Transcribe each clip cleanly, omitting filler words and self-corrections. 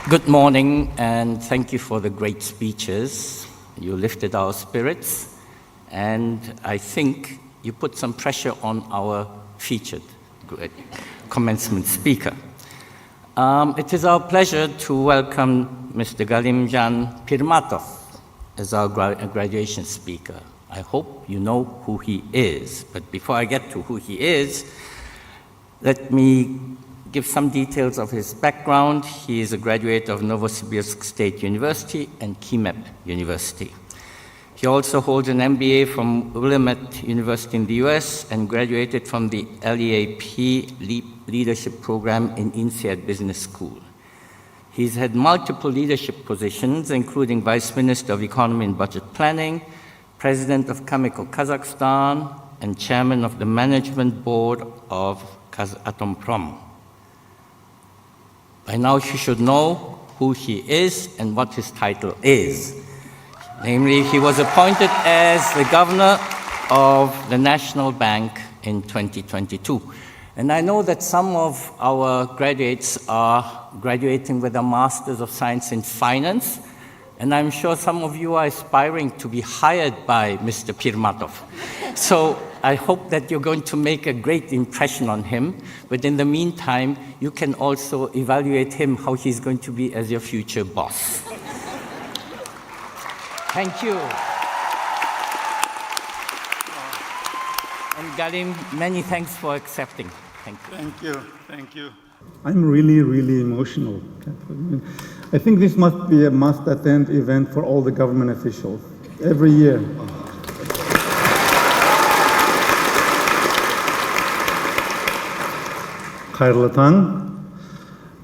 Good morning, and thank you for the great speeches. You lifted our spirits, and I think you put some pressure on our featured commencement speaker. It is our pleasure to welcome Mr. Galymzhan Pirmatov as our graduation speaker. I hope you know who he is, but before I get to who he is, let me give some details of his background. He is a graduate of Novosibirsk State University and KIMEP University. He also holds an MBA from Willamette University in the US and graduated from the LEAP Leadership Program in INSEAD Business School. He's had multiple leadership positions, including Vice Minister of Economy and Budget Planning, President of Chemical Kazakhstan, and Chairman of the Management Board of Kazatomprom. By now, you should know who he is and what his title is. Namely, he was appointed as the governor of the National Bank in 2022. And I know that some of our graduates are graduating with a Master's of Science in Finance, and I'm sure some of you are aspiring to be hired by Mr. Pirmatov. So I hope that you're going to make a great impression on him, but in the meantime, you can also evaluate him how he's going to be as your future boss. Thank you. And Galim, many thanks for accepting. Thank you. Thank you. Thank you. I'm really, really emotional. I think this must be a must-attend event for all the government officials every year. Қайырлы таң.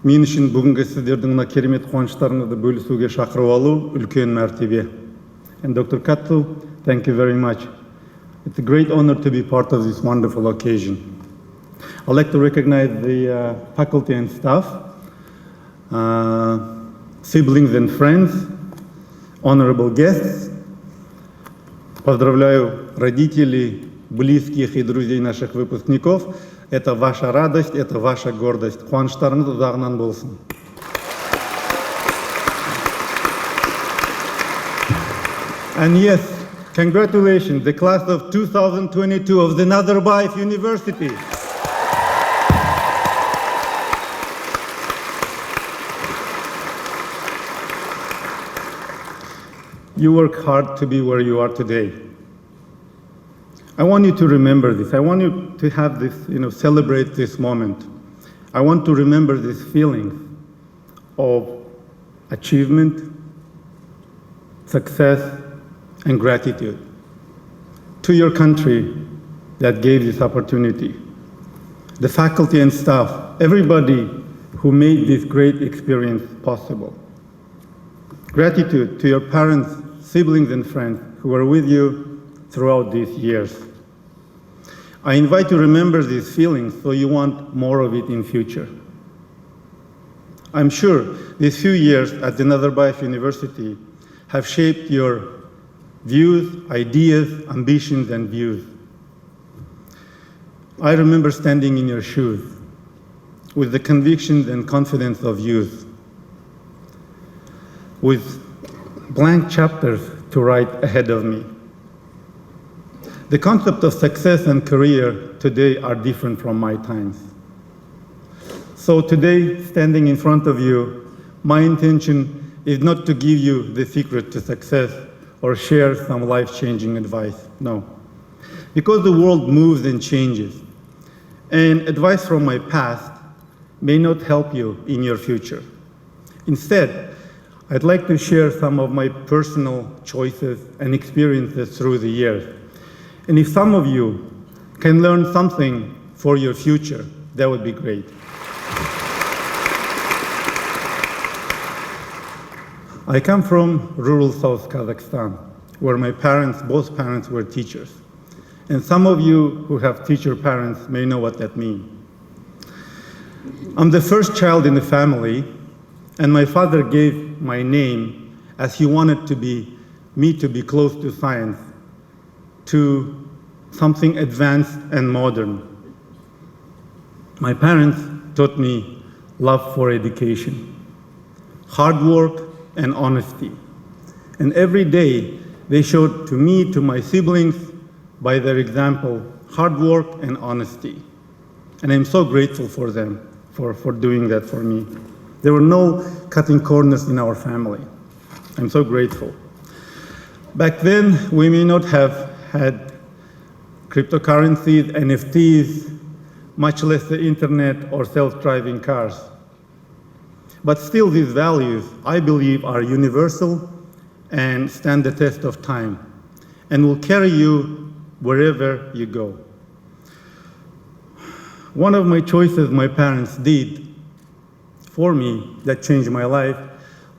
Мен үшін бүгінгі сіздердің мына керемет қуаныштарыңызды бөлісуге шақырып алу үлкен мәртебе. And Dr. Katsu, thank you very much. It's a great honor to be part of this wonderful occasion. I'd like to recognize the faculty and staff, siblings and friends, honorable guests. Поздравляю родителей, близких и друзей наших выпускников. Это ваша радость, это ваша гордость. Қуаныштарыңыз ұзағынан болсын. And yes, congratulations, the class of 2022 of the Nazarbayev University. You work hard to be where you are today. I want you to remember this. I want you to have this, celebrate this moment. I want to remember this feeling of achievement, success, and gratitude to your country that gave this opportunity. The faculty and staff, everybody who made this great experience possible. Gratitude to your parents, siblings, and friends who were with you throughout these years. I invite you to remember these feelings so you want more of it in future. I'm sure these few years at the Nazarbayev University have shaped your views, ideas, ambitions, and views. I remember standing in your shoes with the convictions and confidence of youth, with blank chapters to write ahead of me. The concept of success and career today are different from my times. So today, standing in front of you, my intention is not to give you the secret to success or share some life-changing advice, no. Because the world moves and changes, and advice from my past may not help you in your future. Instead, I'd like to share some of my personal choices and experiences through the years. And if some of you can learn something for your future, that would be great. I come from rural South Kazakhstan, where my parents, both parents, were teachers. And some of you who have teacher parents may know what that means. I'm the first child in the family, and my father gave my name as he wanted me to be close to science, to something advanced and modern. My parents taught me love for education, hard work, and honesty. And every day, they showed to me, to my siblings, by their example, hard work and honesty. And I'm so grateful for them, for doing that for me. There were no cutting corners in our family. I'm so grateful. Back then, we may not have had cryptocurrencies, NFTs, much less the internet or self-driving cars. But still, these values, I believe, are universal and stand the test of time and will carry you wherever you go. One of my choices my parents did for me that changed my life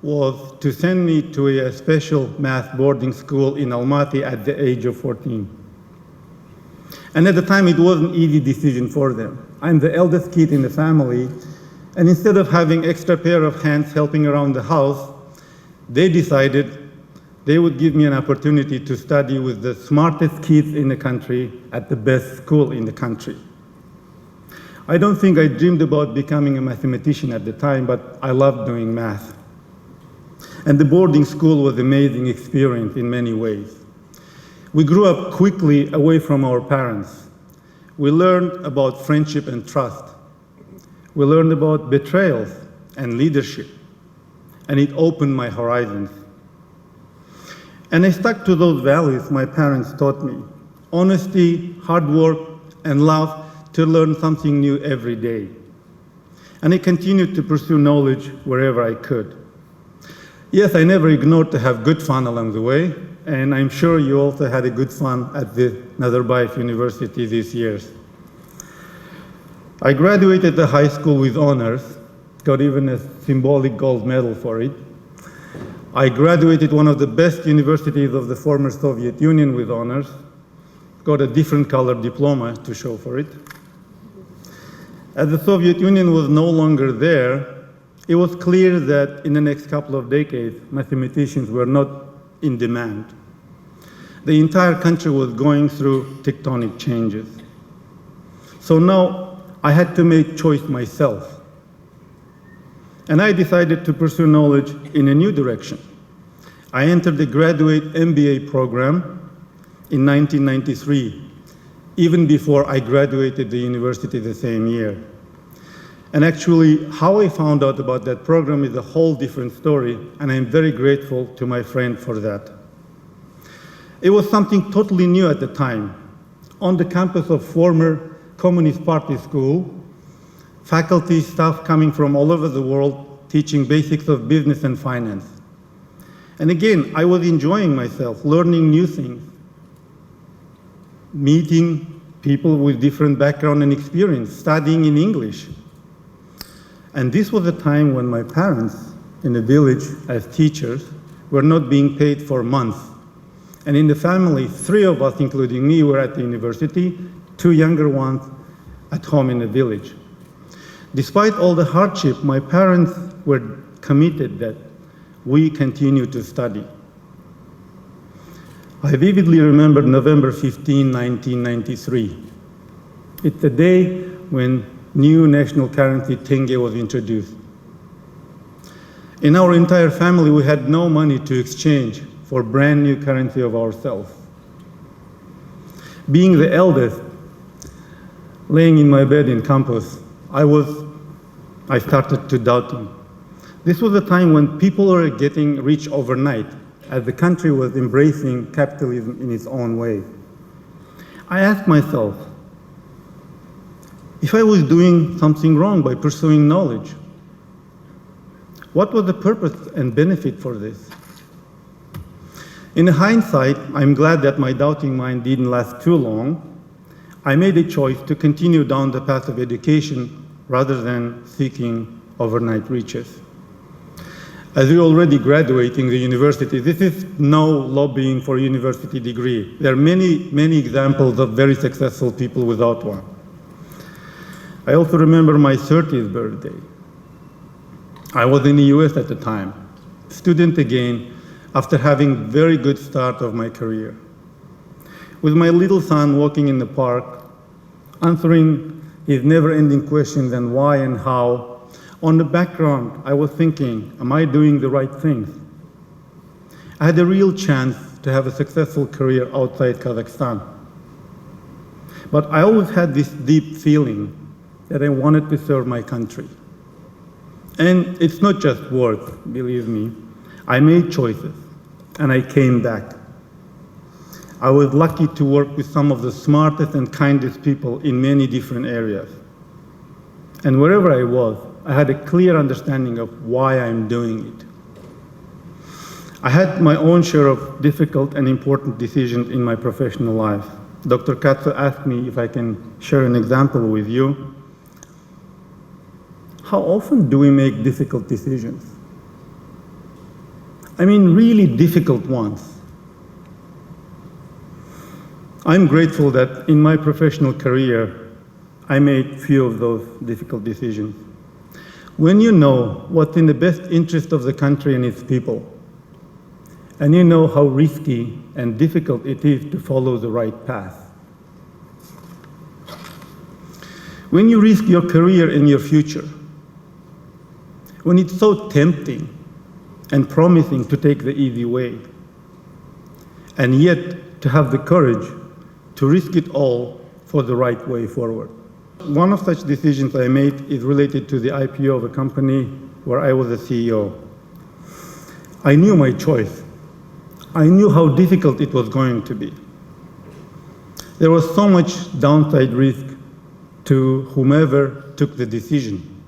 was to send me to a special math boarding school in Almaty at the age of 14. And at the time, it wasn't an easy decision for them. I'm the eldest kid in the family, and instead of having extra pair of hands helping around the house, they decided they would give me an opportunity to study with the smartest kids in the country at the best school in the country. I don't think I dreamed about becoming a mathematician at the time, but I loved doing math. And the boarding school was an amazing experience in many ways. We grew up quickly away from our parents. We learned about friendship and trust. We learned about betrayals and leadership, and it opened my horizons. And I stuck to those values my parents taught me: honesty, hard work, and love to learn something new every day. And I continued to pursue knowledge wherever I could. Yes, I never ignored to have good fun along the way, and I'm sure you also had a good fun at the Nazarbayev University these years. I graduated the high school with honors, got even a symbolic gold medal for it. I graduated one of the best universities of the former Soviet Union with honors, got a different colored diploma to show for it. As the Soviet Union was no longer there, it was clear that in the next couple of decades, mathematicians were not in demand. The entire country was going through tectonic changes. So now I had to make choice myself. And I decided to pursue knowledge in a new direction. I entered the graduate MBA program in 1993, even before I graduated the university the same year. And actually, how I found out about that program is a whole different story, and I'm very grateful to my friend for that. It was something totally new at the time. On the campus of former Communist Party school, faculty, staff coming from all over the world teaching basics of business and finance. And again, I was enjoying myself, learning new things, meeting people with different background and experience, studying in English. And this was a time when my parents in the village as teachers were not being paid for months. And in the family, 3 of us, including me, were at the university, 2 younger ones at home in the village. Despite all the hardship, my parents were committed that we continue to study. I vividly remember November 15, 1993. It's the day when new national currency Tеңге was introduced. In our entire family, we had no money to exchange for brand new currency of ourselves. Being the eldest, laying in my bed in campus, I started to doubting. This was a time when people were getting rich overnight, as the country was embracing capitalism in its own way. I asked myself, if I was doing something wrong by pursuing knowledge, what was the purpose and benefit for this? In hindsight, I'm glad that my doubting mind didn't last too long. I made a choice to continue down the path of education rather than seeking overnight riches. As you're already graduating the university, this is no lobbying for a university degree. There are many, many examples of very successful people without one. I also remember my 30th birthday. I was in the US at the time, student again, after having very good start of my career. With my little son walking in the park, answering his never-ending questions and why and how, on the background, I was thinking, am I doing the right things? I had a real chance to have a successful career outside Kazakhstan. But I always had this deep feeling that I wanted to serve my country. And it's not just words, believe me. I made choices, and I came back. I was lucky to work with some of the smartest and kindest people in many different areas. And wherever I was, I had a clear understanding of why I'm doing it. I had my own share of difficult and important decisions in my professional life. Dr. Katsu asked me if I can share an example with you. How often do we make difficult decisions? I mean, really difficult ones. I'm grateful that in my professional career, I made few of those difficult decisions. When you know what's in the best interest of the country and its people, and you know how risky and difficult it is to follow the right path. When you risk your career and your future, when it's so tempting and promising to take the easy way, and yet to have the courage to risk it all for the right way forward. One of such decisions I made is related to the IPO of a company where I was a CEO. I knew my choice. I knew how difficult it was going to be. There was so much downside risk to whomever took the decision.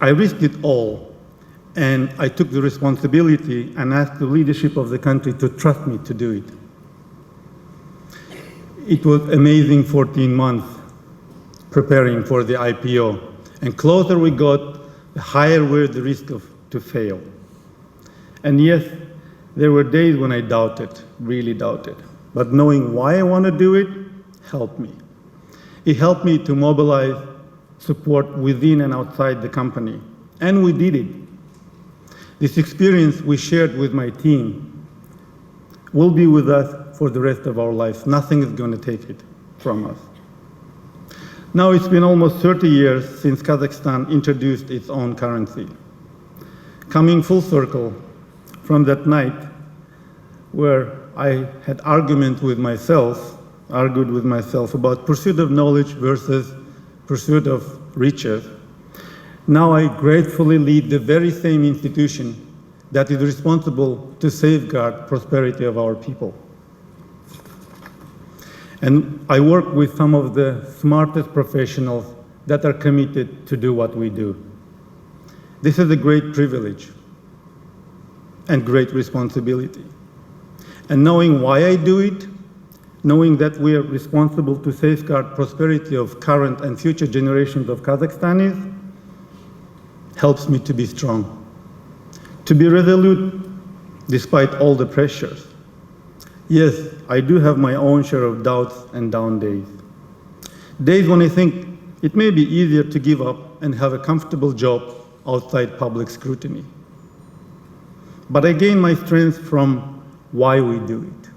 I risked it all, and I took the responsibility and asked the leadership of the country to trust me to do it. It was amazing 14 months preparing for the IPO, and closer we got, the higher were the risk to fail. And yes, there were days when I doubted, really doubted, but knowing why I want to do it helped me. It helped me to mobilize support within and outside the company, and we did it. This experience we shared with my team will be with us for the rest of our lives. Nothing is going to take it from us. Now it's been almost 30 years since Kazakhstan introduced its own currency. Coming full circle from that night where I had argued with myself about pursuit of knowledge versus pursuit of riches, now I gratefully lead the very same institution that is responsible to safeguard prosperity of our people. And I work with some of the smartest professionals that are committed to do what we do. This is a great privilege and great responsibility. And knowing why I do it, knowing that we are responsible to safeguard prosperity of current and future generations of Kazakhstanis, helps me to be strong, to be resolute despite all the pressures. Yes, I do have my own share of doubts and down days. Days when I think it may be easier to give up and have a comfortable job outside public scrutiny. But I gain my strength from why we do it,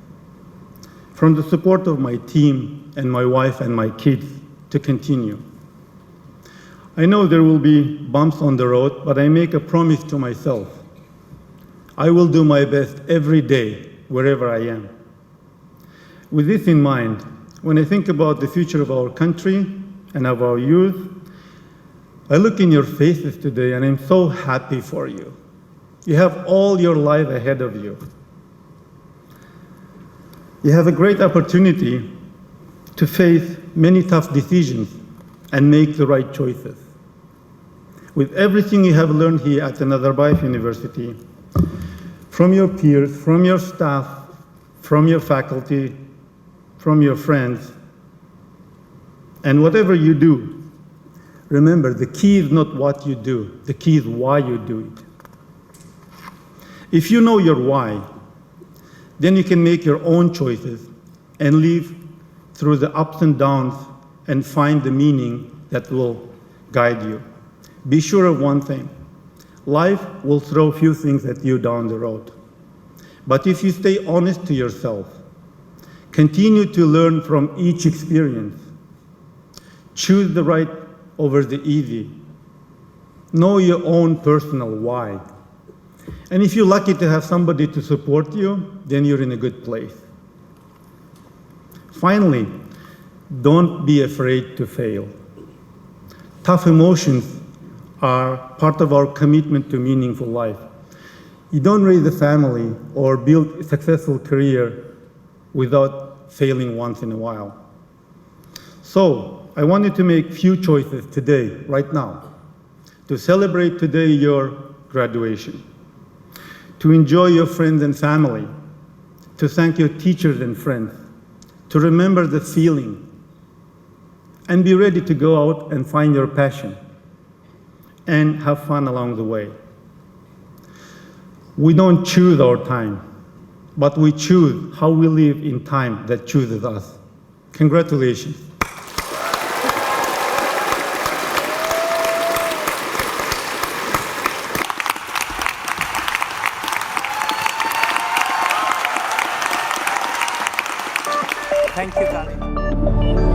from the support of my team and my wife and my kids to continue. I know there will be bumps on the road, but I make a promise to myself. I will do my best every day, wherever I am. With this in mind, when I think about the future of our country and of our youth, I look in your faces today and I'm so happy for you. You have all your life ahead of you. You have a great opportunity to face many tough decisions and make the right choices. With everything you have learned here at the Nazarbayev University, from your peers, from your staff, from your faculty, from your friends, and whatever you do, remember the key is not what you do, the key is why you do it. If you know your why, then you can make your own choices and live through the ups and downs and find the meaning that will guide you. Be sure of one thing, life will throw a few things at you down the road. But if you stay honest to yourself, continue to learn from each experience, choose the right over the easy, Know your own personal why. And if you're lucky to have somebody to support you, then you're in a good place. Finally, don't be afraid to fail. Tough emotions are part of our commitment to meaningful life. You don't raise a family or build a successful career without failing once in a while. So I wanted to make few choices today, right now, to celebrate today your graduation, to enjoy your friends and family, to thank your teachers and friends, to remember the feeling, and be ready to go out and find your passion and have fun along the way. We don't choose our time, but we choose how we live in time that chooses us. Congratulations. Thank you, Galymzhan.